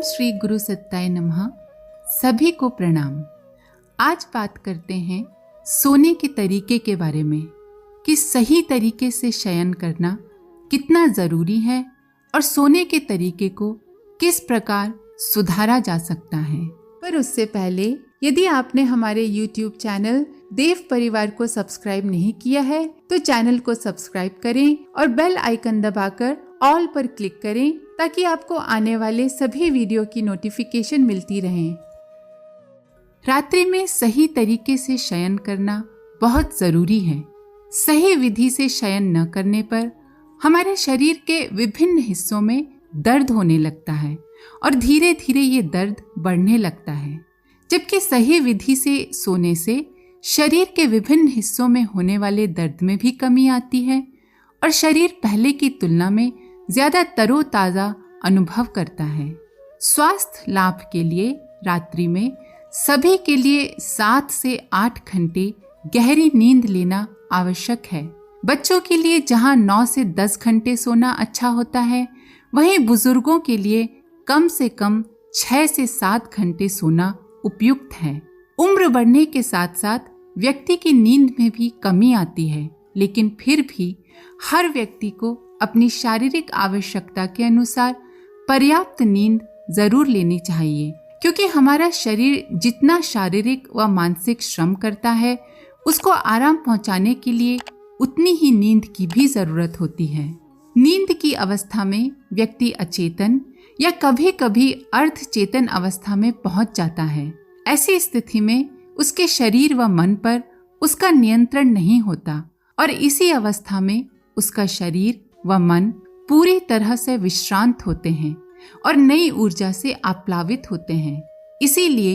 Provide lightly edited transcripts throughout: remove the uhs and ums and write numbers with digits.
श्री गुरु सत्ताय नमः। सभी को प्रणाम। आज बात करते हैं सोने के तरीके के बारे में कि सही तरीके से शयन करना कितना ज़रूरी है और सोने के तरीके को किस प्रकार सुधारा जा सकता है। पर उससे पहले यदि आपने हमारे YouTube चैनल देव परिवार को सब्सक्राइब नहीं किया है तो चैनल को सब्सक्राइब करें और बेल आइकन दबाकर ऑल पर क्लिक करें ताकि आपको आने वाले सभी वीडियो की नोटिफिकेशन मिलती रहे। रात्रि में सही तरीके से शयन करना बहुत ज़रूरी है। सही विधि से शयन न करने पर हमारे शरीर के विभिन्न हिस्सों में दर्द होने लगता है और धीरे धीरे ये दर्द बढ़ने लगता है। जबकि सही विधि से सोने से शरीर के विभिन्न हिस्सों में होने वाले दर्द में भी कमी आती है और शरीर पहले की तुलना में ज्यादा तरोताजा अनुभव करता है। स्वास्थ्य लाभ के लिए रात्रि में सभी के लिए 7 से 8 घंटे गहरी नींद लेना आवश्यक है। बच्चों के लिए जहां 9 से 10 घंटे सोना अच्छा होता है, वहीं बुजुर्गों के लिए कम से कम 6 से 7 घंटे सोना उपयुक्त है। उम्र बढ़ने के साथ साथ व्यक्ति की नींद में भी कमी आती है, लेकिन फिर भी हर व्यक्ति को अपनी शारीरिक आवश्यकता के अनुसार पर्याप्त नींद जरूर लेनी चाहिए, क्योंकि हमारा शरीर जितना शारीरिक व मानसिक श्रम करता है, उसको आराम पहुंचाने के लिए उतनी ही नींद की भी जरूरत होती है। नींद की अवस्था में व्यक्ति अचेतन या कभी कभी अर्धचेतन अवस्था में पहुंच जाता है। ऐसी स्थिति में उसके शरीर व मन पर उसका नियंत्रण नहीं होता और इसी अवस्था में उसका शरीर व मन पूरी तरह से विश्रांत होते हैं और नई ऊर्जा से आप्लावित होते हैं। इसीलिए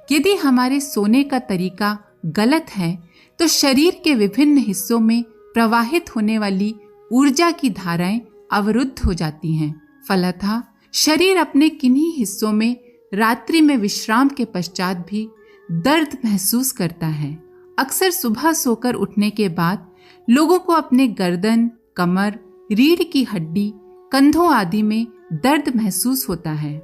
यदि हमारे सोने का तरीका गलत है तो शरीर के विभिन्न हिस्सों में प्रवाहित होने वाली ऊर्जा की धाराएं अवरुद्ध हो जाती हैं। फलतः शरीर अपने किन्हीं हिस्सों में रात्रि में विश्राम के पश्चात भी दर्द महसूस करता है। अक्सर सुबह सोकर उठने के बाद लोगों को अपने गर्दन, कमर, रीढ़ की हड्डी, कंधों आदि में दर्द महसूस होता है।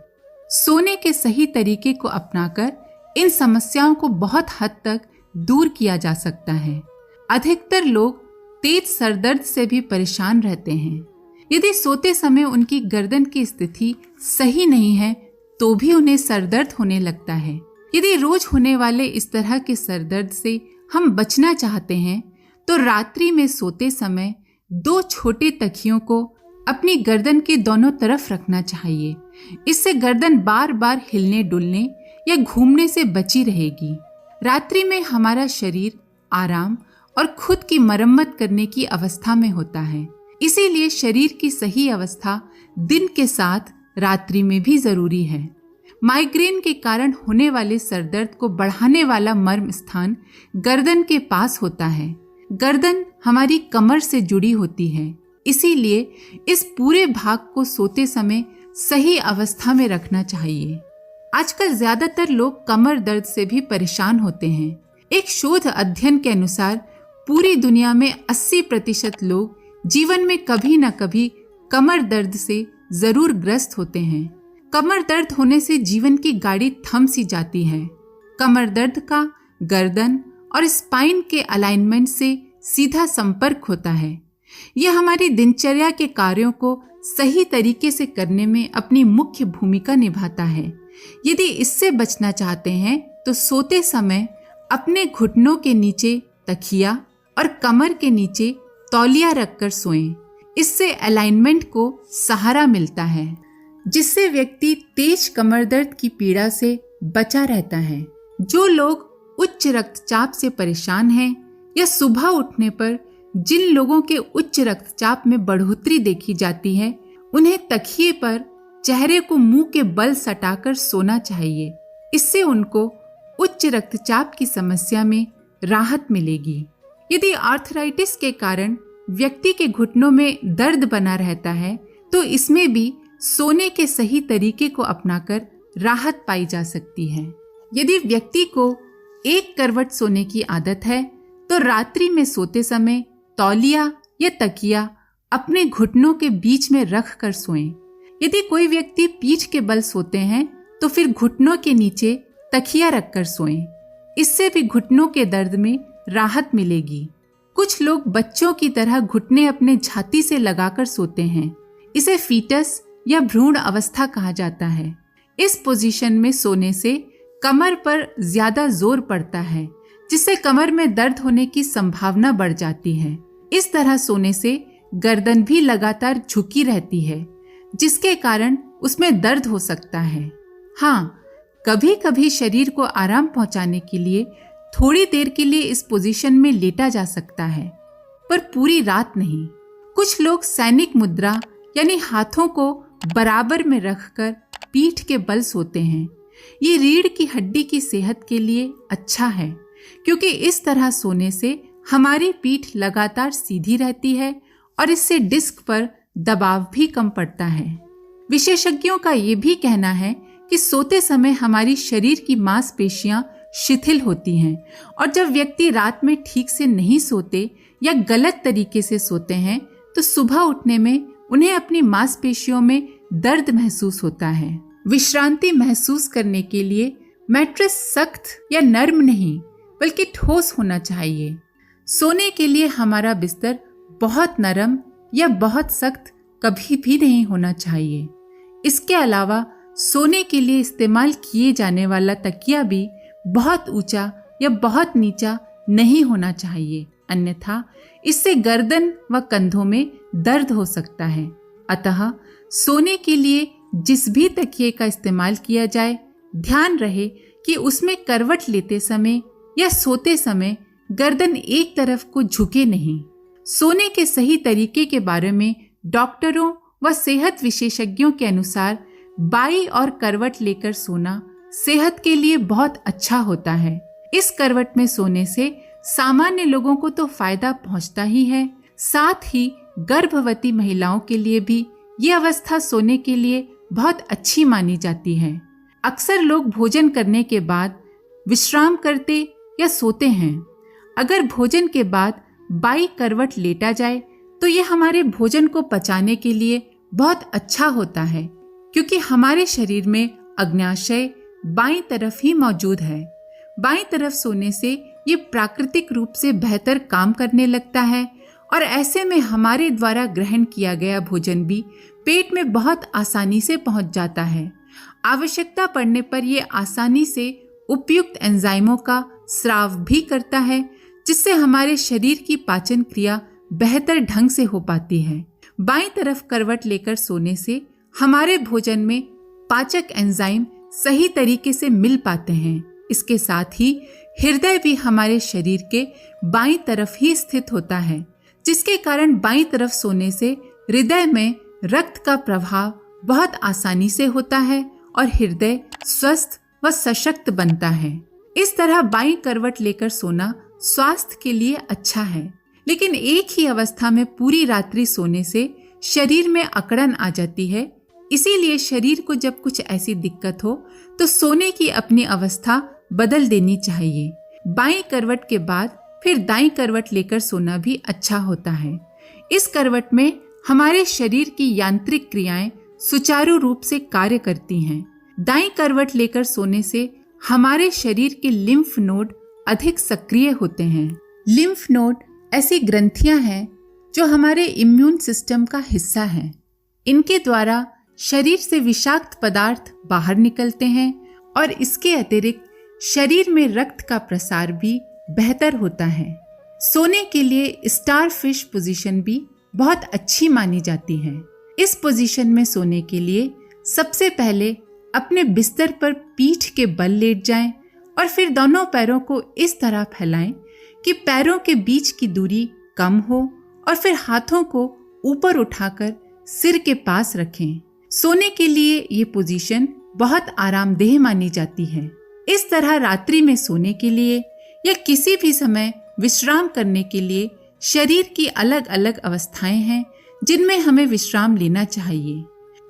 सोने के सही तरीके को अपनाकर इन समस्याओं को बहुत हद तक दूर किया जा सकता है। अधिकतर लोग तेज सरदर्द से भी परेशान रहते हैं। यदि सोते समय उनकी गर्दन की स्थिति सही नहीं है तो भी उन्हें सरदर्द होने लगता है। यदि रोज होने वाले इस तरह के सरदर्द से हम बचना चाहते हैं तो रात्रि में सोते समय 2 छोटे तकियों को अपनी गर्दन के दोनों तरफ रखना चाहिए। इससे गर्दन बार बार हिलने डुलने या घूमने से बची रहेगी। रात्रि में हमारा शरीर आराम और खुद की मरम्मत करने की अवस्था में होता है। इसीलिए शरीर की सही अवस्था दिन के साथ रात्रि में भी जरूरी है। माइग्रेन के कारण होने वाले सरदर्द को बढ़ाने वाला मर्म स्थान गर्दन के पास होता है। गर्दन हमारी कमर से जुड़ी होती है, इसीलिए इस पूरे भाग को सोते समय सही अवस्था में रखना चाहिए। आजकल ज्यादातर लोग कमर दर्द से भी परेशान होते हैं। एक शोध अध्ययन के अनुसार पूरी दुनिया में 80% लोग जीवन में कभी न कभी कमर दर्द से जरूर ग्रस्त होते हैं। कमर दर्द होने से जीवन की गाड़ी थम सी जाती है। कमर दर्द का गर्दन और स्पाइन के अलाइनमेंट से सीधा संपर्क होता है। यह हमारी दिनचर्या के कार्यों को सही तरीके से करने में अपनी मुख्य भूमिका निभाता है। यदि इससे बचना चाहते हैं तो सोते समय अपने घुटनों के नीचे तकिया और कमर के नीचे तौलिया रखकर सोएं। इससे अलाइनमेंट को सहारा मिलता है, जिससे व्यक्ति तेज कमर दर्द की पीड़ा से बचा रहता है। जो लोग उच्च रक्तचाप से परेशान हैं या सुबह उठने पर जिन लोगों के उच्च रक्तचाप में बढ़ोतरी देखी जाती है, उन्हें तकिए पर चेहरे को मुंह के बल सटाकर सोना चाहिए। इससे उनको उच्च रक्तचाप की समस्या में राहत मिलेगी। यदि आर्थराइटिस के कारण व्यक्ति के घुटनों में दर्द बना रहता है तो इसमें भी सोने के सही तरीके को अपनाकर राहत पाई जा सकती है। यदि व्यक्ति को एक करवट सोने की आदत है तो रात्रि में सोते समय तौलिया या तकिया अपने घुटनों के बीच में रख कर सोएं। यदि कोई व्यक्ति पीठ के बल सोते हैं तो फिर घुटनों के नीचे तकिया रखकर सोएं। इससे भी घुटनों के दर्द में राहत मिलेगी। कुछ लोग बच्चों की तरह घुटने अपने छाती से लगाकर सोते हैं। इसे फीटस या भ्रूण अवस्था कहा जाता है। इस पोजीशन में सोने से कमर पर ज्यादा जोर पड़ता है, जिससे कमर में दर्द होने की संभावना बढ़ जाती है। इस तरह सोने से गर्दन भी लगातार झुकी रहती है, जिसके कारण उसमें दर्द हो सकता है। हाँ, कभी कभी शरीर को आराम पहुंचाने के लिए थोड़ी देर के लिए इस पोजीशन में लेटा जा सकता है, पर पूरी रात नहीं। कुछ लोग सैनिक मुद्रा यानी हाथों को बराबर में रखकर पीठ के बल सोते हैं। ये रीढ़ की हड्डी की सेहत के लिए अच्छा है, क्योंकि इस तरह सोने से हमारी पीठ लगातार सीधी रहती है और इससे डिस्क पर दबाव भी कम पड़ता है। विशेषज्ञों का ये भी कहना है कि सोते समय हमारी शरीर की मांसपेशियां शिथिल होती हैं, और जब व्यक्ति रात में ठीक से नहीं सोते या गलत तरीके से सोते हैं तो सुबह उठने में उन्हें अपनी मांसपेशियों में दर्द महसूस होता है। विश्रांति महसूस करने के लिए मैट्रेस सख्त या नर्म नहीं बल्कि ठोस होना चाहिए। सोने के लिए हमारा बिस्तर बहुत नरम या बहुत सख्त कभी भी नहीं होना चाहिए। इसके अलावा सोने के लिए इस्तेमाल किए जाने वाला तकिया भी बहुत ऊंचा या बहुत नीचा नहीं होना चाहिए, अन्यथा इससे गर्दन व कंधों में दर्द हो सकता है। अतः सोने के लिए जिस भी तकिए का इस्तेमाल किया जाए, ध्यान रहे कि उसमें करवट लेते समय या सोते समय गर्दन एक तरफ को झुके नहीं। सोने के सही तरीके के बारे में डॉक्टरों व सेहत विशेषज्ञों के अनुसार बाईं और करवट लेकर सोना सेहत के लिए बहुत अच्छा होता है। इस करवट में सोने से सामान्य लोगों को तो फायदा पहुंचता ही है, साथ ही गर्भवती महिलाओं के लिए भी ये अवस्था सोने के लिए बहुत अच्छी मानी जाती है। अक्सर लोग भोजन करने के बाद विश्राम करते या सोते हैं। अगर भोजन के बाद बाईं करवट लेटा जाए तो ये हमारे भोजन को पचाने के लिए बहुत अच्छा होता है, क्योंकि हमारे शरीर में अग्न्याशय बाईं तरफ ही मौजूद है। बाईं तरफ सोने से ये प्राकृतिक रूप से बेहतर काम करने लगता है, और ऐसे में हमारे द्वारा ग्रहण किया गया भोजन भी पेट में बहुत आसानी से पहुंच जाता है। आवश्यकता पड़ने पर यह आसानी से उपयुक्त एंजाइमों का स्राव भी करता है, जिससे हमारे शरीर की पाचन क्रिया बेहतर ढंग से हो पाती है। बाईं तरफ करवट लेकर सोने से हमारे भोजन में पाचक एंजाइम सही तरीके से मिल पाते हैं। इसके साथ ही हृदय भी हमारे शरीर के बाईं तरफ ही स्थित होता है, जिसके कारण बाईं तरफ सोने से हृदय में रक्त का प्रवाह बहुत आसानी से होता है और हृदय स्वस्थ व सशक्त बनता है। इस तरह बाईं करवट लेकर सोना स्वास्थ्य के लिए अच्छा है, लेकिन एक ही अवस्था में पूरी रात्रि सोने से शरीर में अकड़न आ जाती है। इसीलिए शरीर को जब कुछ ऐसी दिक्कत हो तो सोने की अपनी अवस्था बदल देनी चाहिए। बाईं करवट के बाद फिर दाईं करवट लेकर सोना भी अच्छा होता है। इस करवट में हमारे शरीर की यांत्रिक क्रियाएं सुचारू रूप से कार्य करती हैं। दाईं करवट लेकर सोने से हमारे शरीर के लिम्फ नोड अधिक सक्रिय होते हैं। लिम्फ नोड ऐसी ग्रंथियां हैं जो हमारे इम्यून सिस्टम का हिस्सा हैं। इनके द्वारा शरीर से विषाक्त पदार्थ बाहर निकलते हैं और इसके अतिरिक्त शरीर में रक्त का प्रसार भी बेहतर होता है। सोने के लिए स्टार फिश पोजीशन भी बहुत अच्छी मानी जाती है। इस पोजीशन में सोने के लिए सबसे पहले अपने बिस्तर पर पीठ के बल लेट जाएं और फिर दोनों पैरों को इस तरह फैलाएं कि पैरों के बीच की दूरी कम हो, और फिर हाथों को ऊपर उठाकर सिर के पास रखें। सोने के लिए ये पोजीशन बहुत आरामदेह मानी जाती है। इस तरह रात्रि में सोने के लिए या किसी भी समय विश्राम करने के लिए शरीर की अलग अलग अवस्थाएं हैं जिनमें हमें विश्राम लेना चाहिए।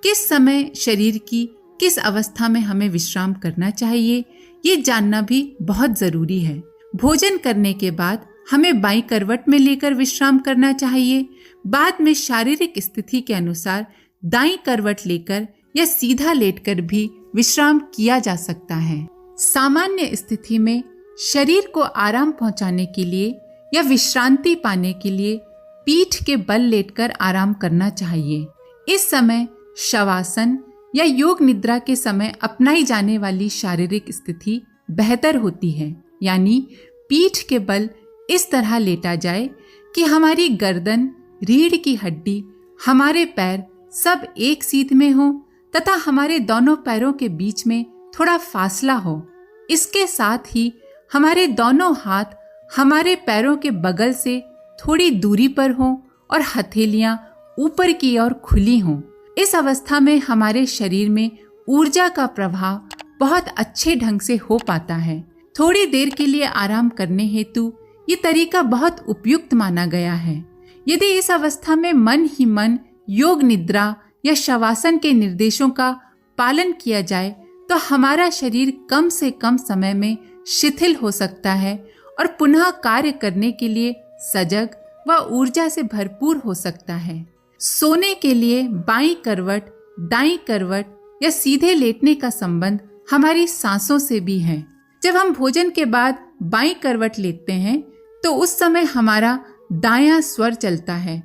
किस समय शरीर की किस अवस्था में हमें विश्राम करना चाहिए, ये जानना भी बहुत जरूरी है। भोजन करने के बाद हमें बाईं करवट में लेकर विश्राम करना चाहिए। बाद में शारीरिक स्थिति के अनुसार दाईं करवट लेकर या सीधा लेटकर भी विश्राम किया जा सकता है। सामान्य स्थिति में शरीर को आराम पहुंचाने के लिए या विश्रांति पाने के लिए पीठ के बल लेटकर आराम करना चाहिए। इस समय शवासन या योग निद्रा के समय अपनाई जाने वाली शारीरिक स्थिति बेहतर होती है, यानी पीठ के बल इस तरह लेटा जाए कि हमारी गर्दन, रीढ़ की हड्डी, हमारे पैर सब एक सीध में हो तथा हमारे दोनों पैरों के बीच में थोड़ा फासला हो। इसके साथ ही हमारे दोनों हाथ हमारे पैरों के बगल से थोड़ी दूरी पर हो और हथेलियां ऊपर की ओर खुली हों। इस अवस्था में हमारे शरीर में ऊर्जा का प्रवाह बहुत अच्छे ढंग से हो पाता है। थोड़ी देर के लिए आराम करने हेतु ये तरीका बहुत उपयुक्त माना गया है। यदि इस अवस्था में मन ही मन योग निद्रा या शवासन के निर्देशों का पालन किया जाए तो हमारा शरीर कम से कम समय में शिथिल हो सकता है और पुनः कार्य करने के लिए सजग व ऊर्जा से भरपूर हो सकता है। सोने के लिए बाईं करवट, दाईं करवट या सीधे लेटने का संबंध हमारी सांसों से भी है। जब हम भोजन के बाद बाईं करवट लेटते हैं तो उस समय हमारा दायां स्वर चलता है,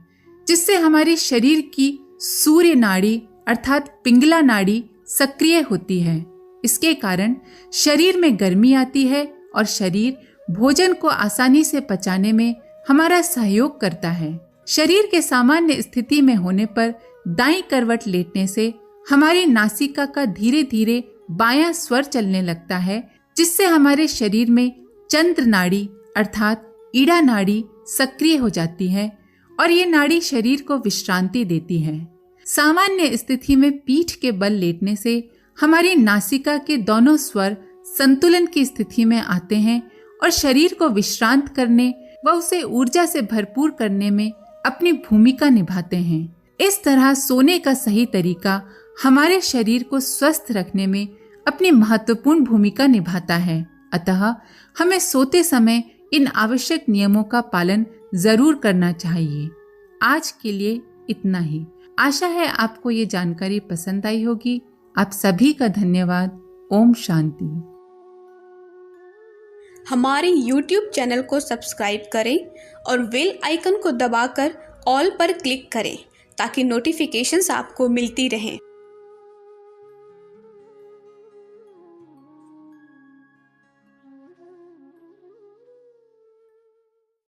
जिससे हमारे शरीर की सूर्य नाड़ी अर्थात पिंगला नाड़ी सक्रिय होती है। इसके कारण शरीर में गर्मी आती है और शरीर भोजन को आसानी से पचाने में हमारा सहयोग करता है। शरीर के सामान्य स्थिति में होने पर दाईं करवट लेटने से हमारी नासिका का धीरे धीरे बायां स्वर चलने लगता है, जिससे हमारे शरीर में चंद्र नाड़ी अर्थात ईड़ा नाड़ी सक्रिय हो जाती है और ये नाड़ी शरीर को विश्रांति देती है। सामान्य स्थिति में पीठ के बल लेटने से हमारी नासिका के दोनों स्वर संतुलन की स्थिति में आते हैं और शरीर को विश्रांत करने व उसे ऊर्जा से भरपूर करने में अपनी भूमिका निभाते हैं। इस तरह सोने का सही तरीका हमारे शरीर को स्वस्थ रखने में अपनी महत्वपूर्ण भूमिका निभाता है। अतः हमें सोते समय इन आवश्यक नियमों का पालन जरूर करना चाहिए। आज के लिए इतना ही। आशा है आपको ये जानकारी पसंद आई होगी। आप सभी का धन्यवाद। ओम शांति। हमारे YouTube चैनल को सब्सक्राइब करें और बेल आइकन को दबाकर ऑल पर क्लिक करें ताकि नोटिफिकेशंस आपको मिलती रहें।